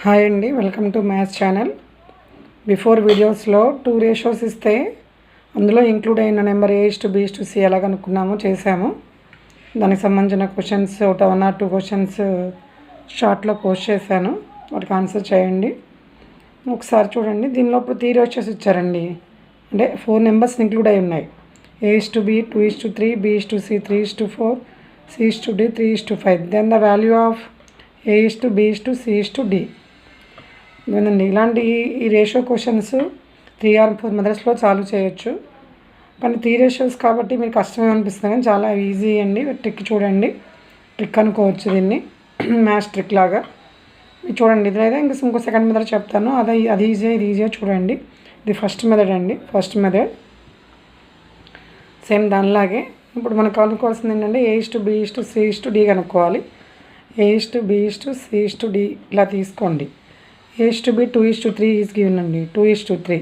Hi అండి, welcome to maths channel. Before వీడియోస్లో 2 ratios ఇస్తే అందులో ఇంక్లూడ్ అయిన నెంబర్ A:B:C ఎలా కనుక్కున్నామో చేసాము. దానికి సంబంధించిన క్వశ్చన్స్ ఒక 1 or 2 క్వశ్చన్స్ షార్ట్లో పోస్ట్ చేశాను. వాటికి ఆన్సర్ చేయండి. ఒకసారి చూడండి. దీనిలో ఇప్పుడు 3 రేషియోస్ ఇచ్చారండి. అంటే 4 నెంబర్స్ ఇంక్లూడ్ అయి ఉన్నాయి. A:B, 2:3, B:C, 3:4, C:D, 3:5. Then the value of A:B:C:D. ఇదేనండి. ఇలాంటి ఈ రేషియో క్వశ్చన్స్ 3 or 4 మెథడ్స్లో సాల్వ్ చేయొచ్చు. కానీ 3 రేషియోస్ కాబట్టి మీకు కష్టమే అనిపిస్తుంది, కానీ చాలా ఈజీ అండి. ట్రిక్ చూడండి, ట్రిక్ అనుకోవచ్చు దీన్ని, మ్యాథ్స్ ట్రిక్ లాగా. చూడండి, ఇదైతే ఇంకో సెకండ్ మెథడ్ చెప్తాను. అది ఈజీగా చూడండి. ఇది ఫస్ట్ మెథడ్ అండి. ఫస్ట్ మెథడ్ సేమ్ దానిలాగే. ఇప్పుడు మనకు కనుక్కోవాల్సింది ఏంటంటే A:B:C:D కనుక్కోవాలి. A:B:C:D ఇలా తీసుకోండి. A:B 2:3 ఈజ్ గివెన్ అండి. 2:3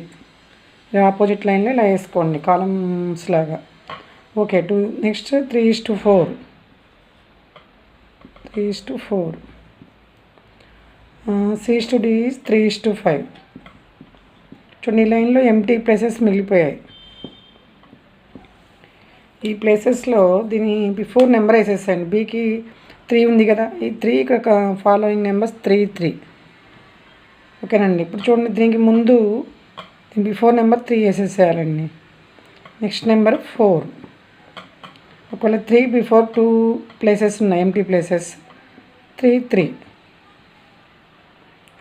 ఆపోజిట్ లైన్లో ఇలా వేసుకోండి, కాలమ్స్ లాగా. ఓకే. Next 3:4 C:D is 3:5. చూడండి, ఈ లైన్లో ఎంటీ ప్లేసెస్ మిగిలిపోయాయి. ఈ ప్లేసెస్లో దీని బిఫోర్ నెంబర్ వేసేసాయండి. బీకి 3 ఉంది కదా, ఈ 3 ఇక్కడ ఫాలోయింగ్ నెంబర్స్ 3. ఓకేనండి. ఇప్పుడు చూడండి, దీనికి ముందు బిఫోర్ నెంబర్ 3 వేసేసేయాలండి. Next number 4. ఒకవేళ 3 బిఫోర్ 2 ప్లేసెస్ ఉన్నాయి, ఎంటీ ప్లేసెస్ 3.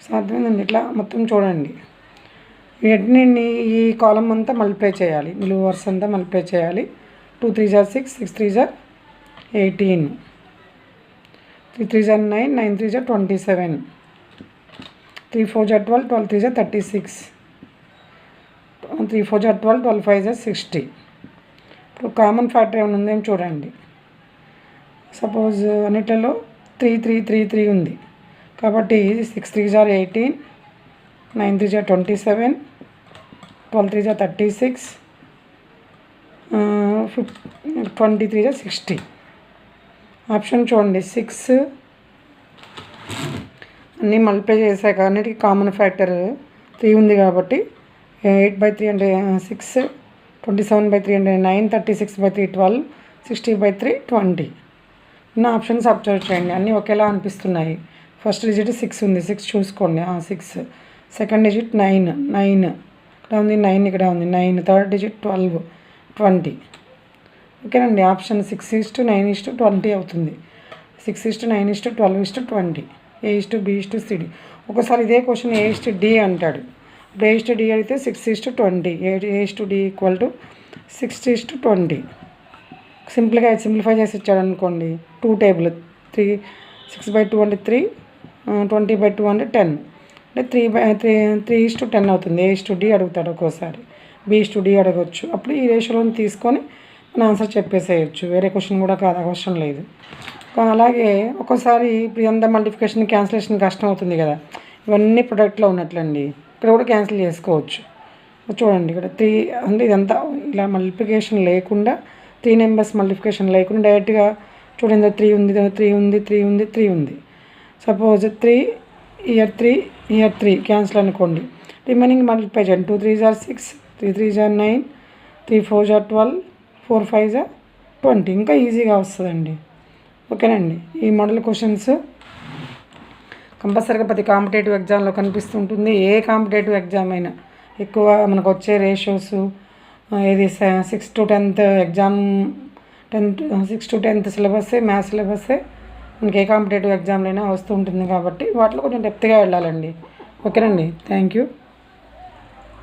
సాధ్యమైందండి. ఇట్లా మొత్తం చూడండి. వీటిని ఈ కాలం అంతా మల్టిప్లై చేయాలి, నిలువు వరుస అంతా మల్టిప్లై చేయాలి. 2 3 6, 6 3 18, 3 3 9, 9 3 27, 3 4 12, 12 3 36, 3 4 12, 12 5 60. ఇప్పుడు కామన్ ఫ్యాక్టర్ ఏమైనా ఉందేమో చూడండి. సపోజ్ అన్నిట్లలో 3 ఉంది కాబట్టి 6 3 18, 9 3 27, 12 3 36, 23 60. ఆప్షన్ చూడండి. 6 అన్నీ మల్టిప్లై చేశాక అన్నిటికీ కామన్ ఫ్యాక్టర్ 3 ఉంది కాబట్టి 8/3 అంటే 6, 27/3 అంటే 9, 36/3 12, 60/3 20. ఉన్న ఆప్షన్స్ అబ్జర్వ్ చేయండి. అన్నీ ఒకేలా అనిపిస్తున్నాయి. ఫస్ట్ డిజిట్ 6 ఉంది, 6 చూసుకోండి. 6. సెకండ్ డిజిట్ 9 ఇక్కడ ఉంది, 9 ఇక్కడ ఉంది, 9. Third digit 12, 20. ఓకేనండి. ఆప్షన్ 6:9:20 అవుతుంది. 6:9:12:20. A:B:C:D. ఒకసారి ఇదే క్వశ్చన్ A:D అంటాడు. ఇప్పుడు A:D అయితే 6:20. A:D = 6:20. సింప్లిఫై చేసి ఇచ్చాడు అనుకోండి. 2 టేబుల్ 3 6/2 అంటే 3, 20/2 అంటే 10. అంటే 3:10 అవుతుంది. A:D అడుగుతాడు ఒక్కోసారి, B:D అడగవచ్చు. అప్పుడు ఈ రేషియోలను తీసుకొని మన ఆన్సర్ చెప్పేసేయచ్చు. వేరే క్వశ్చన్ కూడా కాదు, అవసరం లేదు. అలాగే ఒక్కోసారి ఇప్పుడు ఎంత మల్టిప్లికేషన్ క్యాన్సిలేషన్ కష్టం అవుతుంది కదా, ఇవన్నీ ప్రొడక్ట్లో ఉన్నట్లండి. ఇక్కడ కూడా క్యాన్సిల్ చేసుకోవచ్చు. చూడండి, ఇక్కడ 3 అంటే ఇదంతా ఇలా మల్టిప్లికేషన్ లేకుండా, 3 నెంబర్స్ మల్టిప్లికేషన్ లేకుండా డైరెక్ట్గా చూడండి. 3 ఉంది. సపోజ్ 3 ఇయర్ 3 క్యాన్సిల్ అనుకోండి. రిమైనింగ్ మల్టిప్లై చేయండి. 2 3 6, 3 3 9, 3 4 12, 4 5 20. ఇంకా ఈజీగా వస్తుందండి. ఓకేనండి. ఈ మోడల్ క్వశ్చన్స్ కంపల్సరీగా ప్రతి కాంపిటేటివ్ ఎగ్జామ్లో కనిపిస్తుంటుంది. ఏ కాంపిటేటివ్ ఎగ్జామ్ అయినా ఎక్కువ మనకు వచ్చే రేషియోస్ ఇది 6 to 10th exam, 6 to 10th సిలబస్సే, మ్యాథ్స్ సిలబస్సే మనకి ఏ కాంపిటేటివ్ ఎగ్జామ్లో అయినా వస్తూ ఉంటుంది. కాబట్టి వాటిలో కొంచెం డెప్త్గా వెళ్ళాలండి. ఓకేనండి. Thank you.